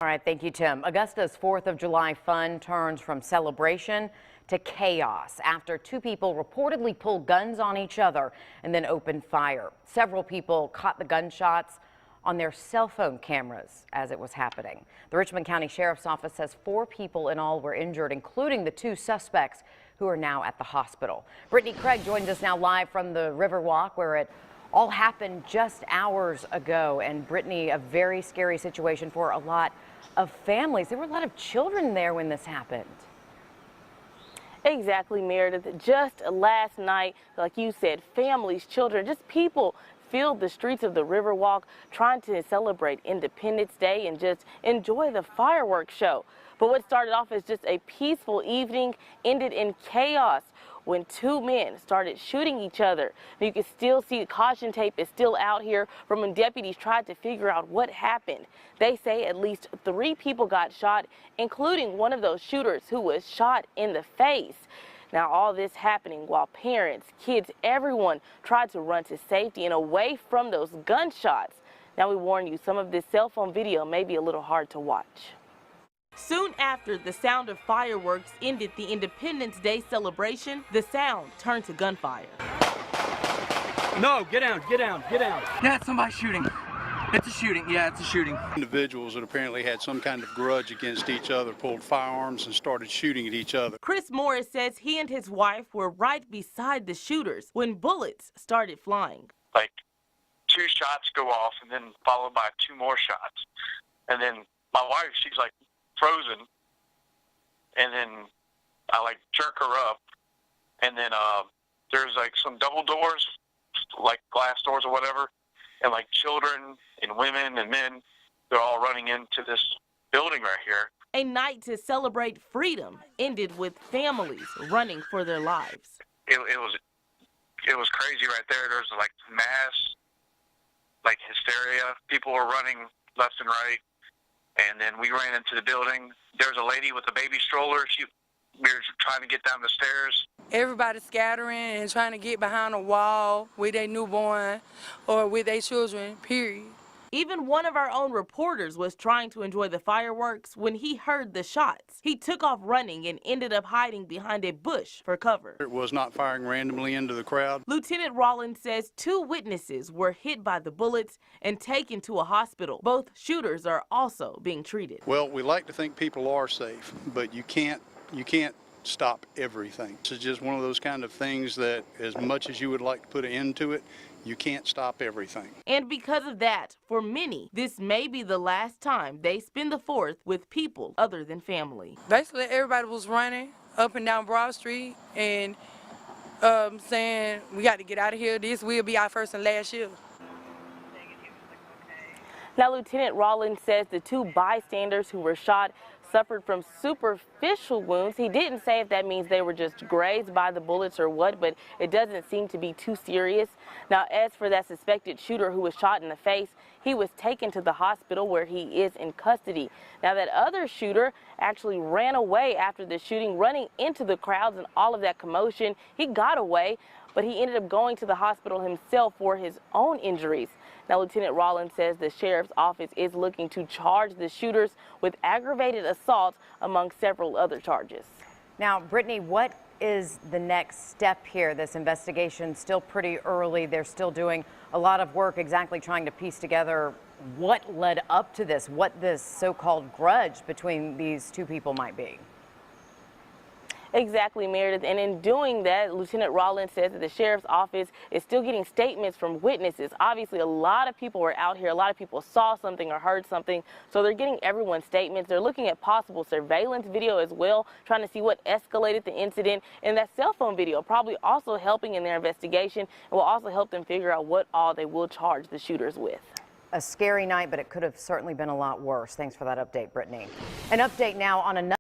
All right, thank you, Tim. Augusta's 4th of July fun turns from celebration to chaos after two people reportedly pulled guns on each other and then opened fire. Several people caught the gunshots on their cell phone cameras as it was happening. The Richmond County Sheriff's Office says 4 people in all were injured, including the 2 suspects who are now at the hospital. Brittany Craig joins us now live from the Riverwalk, where it all happened just hours ago. And Brittany, a very scary situation for a lot of families. There were a lot of children there when this happened. Exactly, Meredith. Just last night, like you said, families, children, just people filled the streets of the Riverwalk trying to celebrate Independence Day and just enjoy the fireworks show. But what started off as just a peaceful evening ended in chaos when 2 men started shooting each other. You can still see the caution tape is still out here from when deputies tried to figure out what happened. They say at least 3 people got shot, including one of those shooters who was shot in the face. Now, all this happening while parents, kids, everyone tried to run to safety and away from those gunshots. Now, we warn you, some of this cell phone video may be a little hard to watch. Soon after the sound of fireworks ended the Independence Day celebration, the sound turned to gunfire. No, get down, get down, get down. Yeah, it's somebody shooting. It's a shooting. Yeah, it's a shooting. Individuals that apparently had some kind of grudge against each other pulled firearms and started shooting at each other. Chris Morris says he and his wife were right beside the shooters when bullets started flying. Like 2 shots go off and then followed by 2 more shots. And then my wife, she's like frozen. And then I like jerk her up. And then there's like some double doors, like glass doors or whatever. And like children and women and men, they're all running into this building right here. A night to celebrate freedom ended with families running for their lives. It was crazy right there. There's like mass, like hysteria. People were running left and right. And then we ran into the building. There's a lady with a baby stroller. We were trying to get down the stairs. Everybody scattering and trying to get behind a wall with their newborn or with their children, period. Even one of our own reporters was trying to enjoy the fireworks when he heard the shots. He took off running and ended up hiding behind a bush for cover. It was not firing randomly into the crowd. Lieutenant Rollins says 2 witnesses were hit by the bullets and taken to a hospital. Both shooters are also being treated. Well, we like to think people are safe, but you can't stop everything. It's just one of those kind of things that as much as you would like to put an end to it, you can't stop everything. And because of that, for many, this may be the last time they spend the 4th with people other than family. Basically, everybody was running up and down Broad Street and saying, we got to get out of here. This will be our first and last shift. Now, Lieutenant Rollins says the 2 bystanders who were shot suffered from superficial wounds. He didn't say if that means they were just grazed by the bullets or what, but it doesn't seem to be too serious. Now, as for that suspected shooter who was shot in the face, he was taken to the hospital where he is in custody. Now, that other shooter actually ran away after the shooting, running into the crowds and all of that commotion. He got away, but he ended up going to the hospital himself for his own injuries. Now, Lieutenant Rollins says the sheriff's office is looking to charge the shooters with aggravated assault among several other charges. Now, Brittany, what is the next step here? This investigation still pretty early. They're still doing a lot of work exactly trying to piece together what led up to this, what this so-called grudge between these 2 people might be. Exactly, Meredith. And in doing that, Lieutenant Rollins says that the sheriff's office is still getting statements from witnesses. Obviously, a lot of people were out here. A lot of people saw something or heard something. So they're getting everyone's statements. They're looking at possible surveillance video as well, trying to see what escalated the incident. And that cell phone video probably also helping in their investigation and will also help them figure out what all they will charge the shooters with. A scary night, but it could have certainly been a lot worse. Thanks for that update, Brittany. An update now on another